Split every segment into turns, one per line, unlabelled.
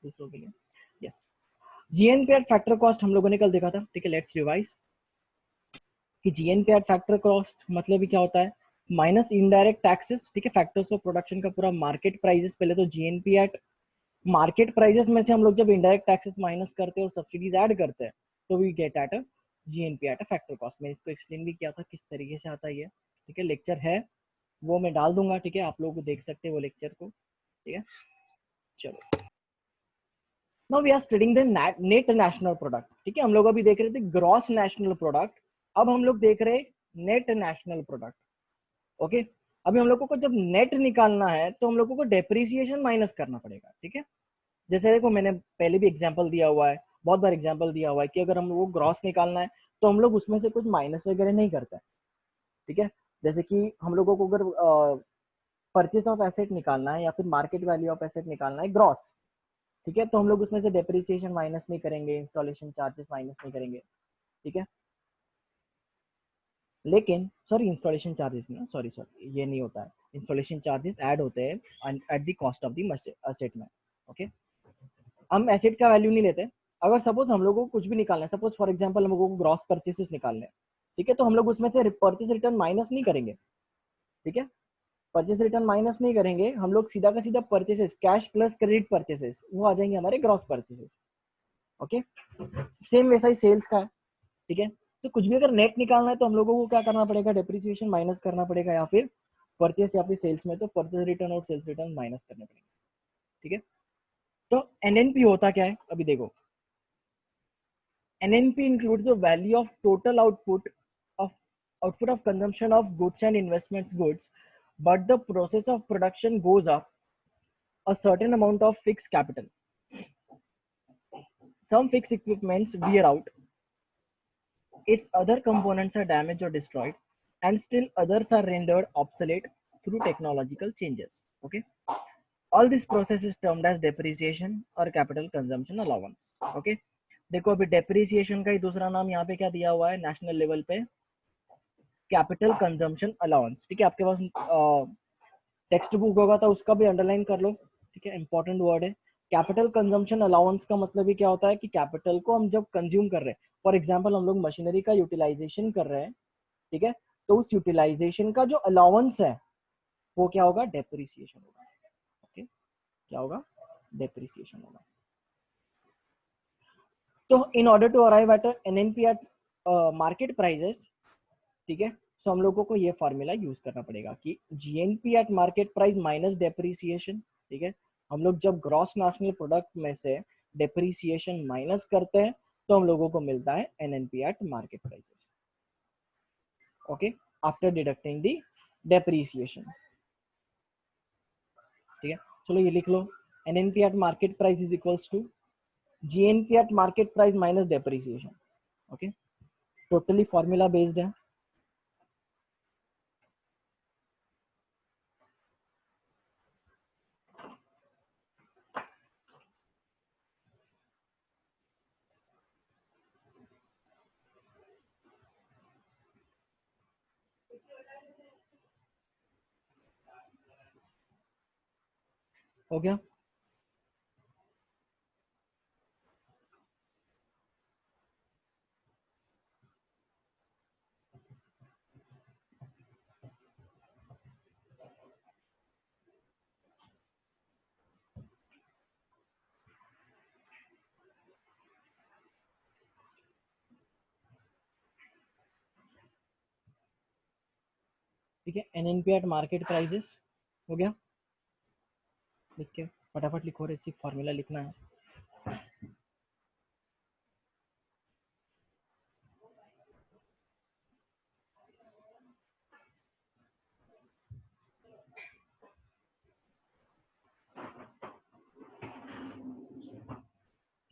दूसरों के लिए। यस, जीएनपीआर फैक्टर कॉस्ट हम लोगों ने कल देखा था, ठीक है। लेट्स रिवाइज कि जीएनपीआर फैक्टर कॉस्ट मतलब ही क्या होता है, माइनस इनडायरेक्ट टैक्सेस, ठीक है, फैक्टर्स ऑफ प्रोडक्शन का पूरा मार्केट प्राइसेस। पहले तो जीएनपीआर मार्केट प्राइसेस में से हम लोग जब इनडायरेक्ट टैक्सेस माइनस करते हैं और सब्सिडीज ऐड करते हैं तो we get at a GNP at a factor cost. मैंने इसको एक्सप्लेन भी किया था किस तरीके से आता है ये, ठीक है। लेक्चर है वो मैं डाल दूंगा, ठीक है, आप लोग देख सकते हैं वो लेक्चर को, ठीक है। चलो, now we are studying the net national product, ठीक है। हम लोग अभी देख रहे थे ग्रॉस नेशनल प्रोडक्ट, अब हम लोग देख रहे हैं नेट नेशनल प्रोडक्ट, ओके। अभी हम लोगों को जब नेट निकालना है तो हम लोगों को डेप्रिसिएशन माइनस करना पड़ेगा, ठीक है। जैसे देखो मैंने पहले भी एग्जांपल दिया हुआ है, बहुत बार एग्जांपल दिया हुआ है कि अगर हम लोग को ग्रॉस निकालना है तो हम लोग उसमें से कुछ माइनस वगैरह नहीं करते, ठीक है। जैसे कि हम लोगों को अगर परचेस ऑफ एसेट निकालना है या फिर मार्केट वैल्यू ऑफ एसेट निकालना है ग्रॉस, ठीक है, तो हम लोग उसमें से डेप्रिसिएशन माइनस नहीं करेंगे, इंस्टॉलेशन चार्जेस माइनस नहीं करेंगे, ठीक है। लेकिन सॉरी, इंस्टॉलेशन चार्जेस ना, सॉरी सॉरी, ये नहीं होता है, इंस्टॉलेशन चार्जेस ऐड होते हैं at the cost of the asset में, ओके। हम एसेट का वैल्यू नहीं लेते। अगर सपोज हम लोगों को कुछ भी निकालना है, सपोज फॉर एग्जांपल हम लोगों को ग्रॉस परचेसेस निकालने हैं, ठीक है, तो हम लोग उसमें से परचेस रिटर्न माइनस नहीं करेंगे, ठीक है। परचेस रिटर्न माइनस नहीं करेंगे, हम लोग सीधा का सीधा purchases, cash plus credit purchases, वो आ जाएंगे हमारे ग्रॉस परचेसेस, ओके। सेम वैसा ही सेल्स का है, ठीक है। तो कुछ भी अगर नेट निकालना है तो हम लोगों को क्या करना पड़ेगा, डेप्रिसिएशन माइनस करना पड़ेगा, या फिर परचेस या फिर सेल्स में तो परचेस रिटर्न और सेल्स रिटर्न माइनस करने पड़ेंगे, ठीक है। तो एनएनपी होता क्या है, अभी देखो, NNP includes the value of total output of consumption of goods and investments goods, but the process of production goes up a certain amount of fixed capital. Some fixed equipments wear out, its other components are damaged or destroyed, and still others are rendered obsolete through technological changes. Okay. All this process is termed as depreciation or capital consumption allowance. Okay. देखो अभी depreciation का ही दूसरा नाम यहाँ पे क्या दिया हुआ है नेशनल लेवल पे, कैपिटल कंजम्पशन अलाउंस, ठीक है। आपके पास टेक्स्ट बुक होगा तो उसका भी अंडरलाइन कर लो, ठीक है, इंपॉर्टेंट वर्ड है। कैपिटल कंजम्पशन अलाउंस का मतलब ही क्या होता है कि कैपिटल को हम जब कंज्यूम कर रहे हैं, फॉर एग्जांपल हम लोग मशीनरी का यूटिलाइजेशन कर रहे हैं, ठीक है, तो उस यूटिलाइजेशन का जो अलाउंस है वो क्या होगा, डेप्रिसिएशन होगा, ओके। क्या होगा, डेप्रिसिएशन होगा। तो in order to arrive at NNP at market prices, ठीक है, तो हम लोगों को ये फॉर्मूला यूज करना पड़ेगा कि GNP at market price minus depreciation, ठीक है। हम लोग जब ग्रॉस नेशनल प्रोडक्ट में से डेप्रिसिएशन माइनस करते हैं तो हम लोगों को मिलता है NNP at market prices, okay, after deducting the depreciation, ठीक है। चलो ये लिख लो, NNP at market price is equals to GNP at market price minus depreciation, okay. Totally formula based है, हो गया। ठीक है, एनएनपी एट मार्केट प्राइसेस हो गया, लिख के फटाफट लिखो, रेसिप फार्मूला लिखना है।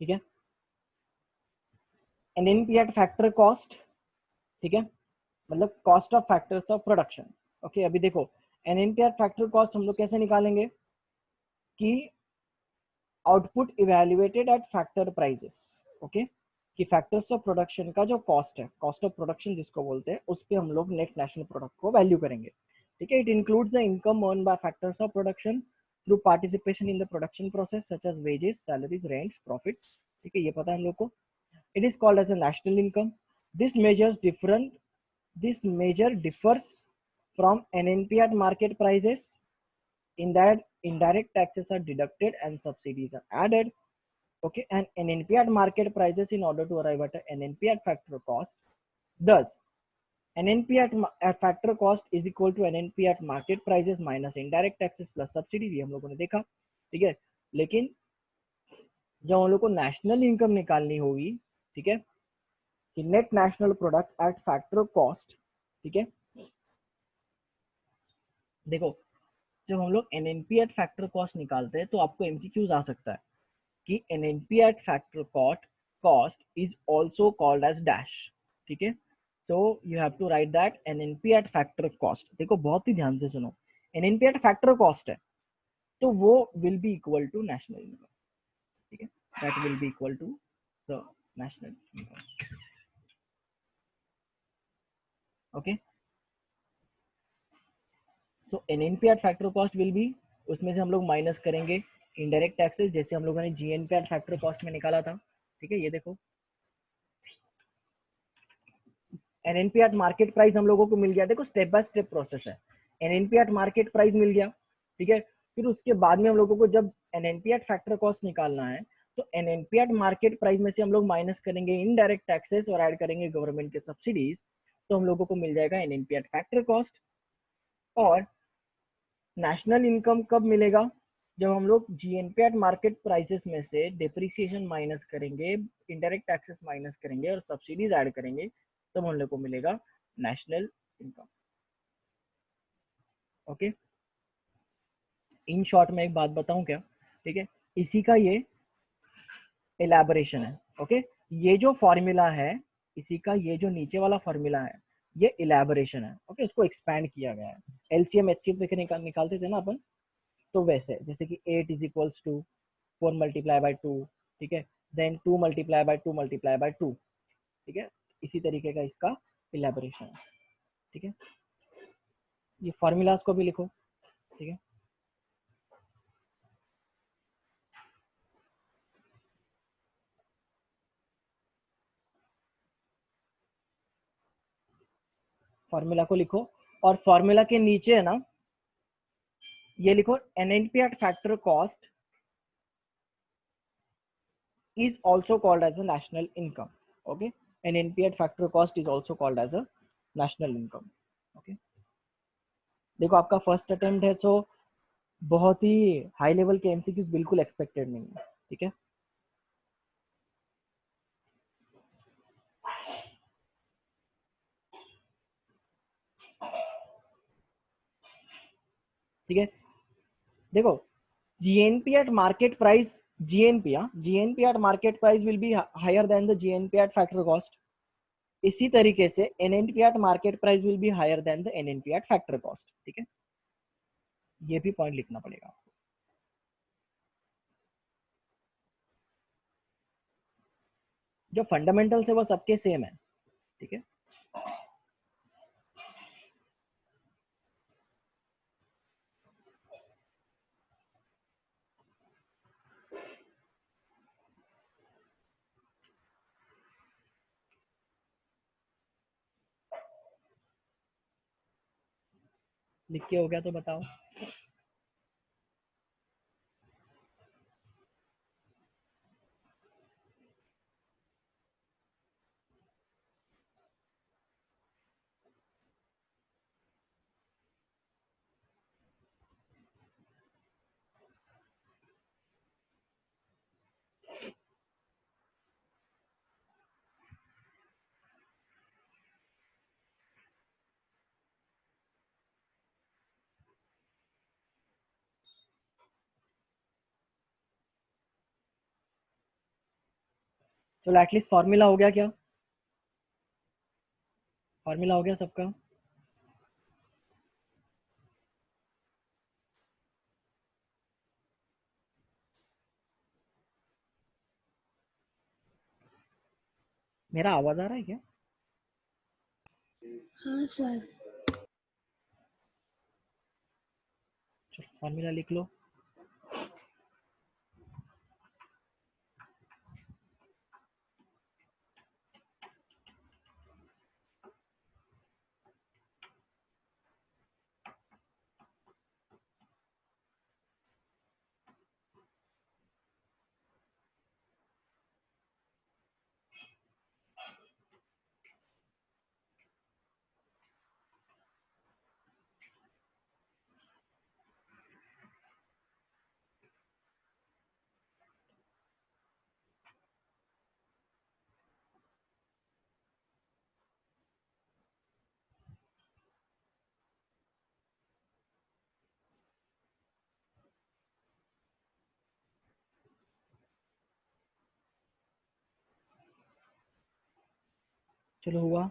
ठीक है, एनएनपी एट फैक्टर कॉस्ट, ठीक है, मतलब cost of factors of production, okay. अभी देखो एनएनपी एट फैक्टर कॉस्ट हम लोग कैसे निकालेंगे कि output evaluated eight factor prices, okay, कि फैक्टर्स ऑफ प्रोडक्शन का जो कॉस्ट है, कॉस्ट ऑफ प्रोडक्शन जिसको बोलते हैं, उस पे हम लोग नेट नेशनल प्रोडक्ट को वैल्यू करेंगे, ठीक है। It includes the income earn by factors of production through participation in the production process such as wages, salaries, rents, profits, ठीक है, ये पता है हम लोग को. It is called as a national income. This measures different this measure differs from NNP at market prices in that indirect taxes are deducted and subsidies are added. Okay, and NNP at market prices in order to arrive at a NNP at factor cost. Thus, NNP at factor cost is equal to NNP at market prices minus indirect taxes plus subsidies. ये हम लोगों ने देखा, ठीक है. लेकिन जब हम लोग को नेशनल इनकम निकालनी होगी, ठीक है, कि net national product at factor cost, ठीक है, देखो जब हम लोग एनएनपी एट फैक्टर कॉस्ट निकालते हैं तो आपको एमसीक्यूज आ सकता है कि NNP at factor cost is also called as dash, ठीक है. So you have to write that NNP at factor cost. देखो बहुत ही ध्यान से सुनो, एनएनपी एट फैक्टर कॉस्ट है तो वो will be equal to national income, ठीक है, that will be equal to the national income. Okay, so NNP at factor cost will be, उसमें से हम लोग माइनस करेंगे इनडायरेक्ट टैक्सेस, जैसे हम लोगों ने जीएनपी एट फैक्टर कॉस्ट में निकाला था, ठीक है. ये देखो एनएनपी एट मार्केट प्राइस हम लोगों को मिल गया. देखो स्टेप बाय स्टेप प्रोसेस है. एनएनपी एट मार्केट प्राइस मिल गया, ठीक है. फिर उसके बाद में हम लोगों को जब एनएनपी एट फैक्टर कॉस्ट निकालना है तो एनएनपी एट मार्केट प्राइस में से हम लोग माइनस करेंगे इनडायरेक्ट टैक्सेस और ऐड करेंगे गवर्नमेंट के सब्सिडीज, तो हम लोगों को मिल जाएगा एनएनपी एट फैक्टर कॉस्ट. और नेशनल इनकम कब मिलेगा, जब हम लोग जीएनपी एट मार्केट प्राइसेस में से डिप्रिसिएशन माइनस करेंगे, इनडायरेक्ट टैक्सेस माइनस करेंगे और सब्सिडीज ऐड करेंगे, तब हम लोग को मिलेगा national income. Okay, in short में एक बात बताऊं क्या, ठीक है, इसी का ये एलैबोरेशन है. ओके, ये जो फॉर्मूला है, इसी का ये जो नीचे वाला फॉर्मूला है, ये इलेबोरेशन है. ओके, इसको एक्सपैंड किया गया है. एलसीएम एचसीएफ देखे निकालते थे ना अपन, तो वैसे जैसे कि 8 is equals to 4 multiply by 2, ठीक है, then 2 multiply by 2 multiply by 2, ठीक है, इसी तरीके का इसका इलेबोरेशन है. ठीक है, ये फॉर्मूलाज को भी लिखो, ठीक है. फॉर्मूला को लिखो और फॉर्मूला के नीचे है ना, ये लिखो NNP at factor cost is also called as a national income. Okay, NNP at factor cost is also called as a national income. Okay, देखो आपका फर्स्ट अटेम्प्ट है, सो बहुत ही हाई लेवल के एमसीक्यूज बिल्कुल एक्सपेक्टेड नहीं है. ठीक है, ठीक है. देखो GNP at market price, GNP GNP at market price will be higher than the GNP at factor cost. इसी तरीके से NNP at market price will be higher than the NNP at factor cost. ठीक है, ये भी point लिखना पड़ेगा. जो फंडामेंटल्स है वो सबके सेम है. ठीक है, लिख के हो गया तो बताओ. चलो एटलीस्ट फॉर्मूला हो गया क्या, फॉर्मूला हो गया सबका. मेरा आवाज आ रहा है क्या?
हाँ सर.
चलो फॉर्मूला लिख लो. चलो हुआ।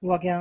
हुआ क्या?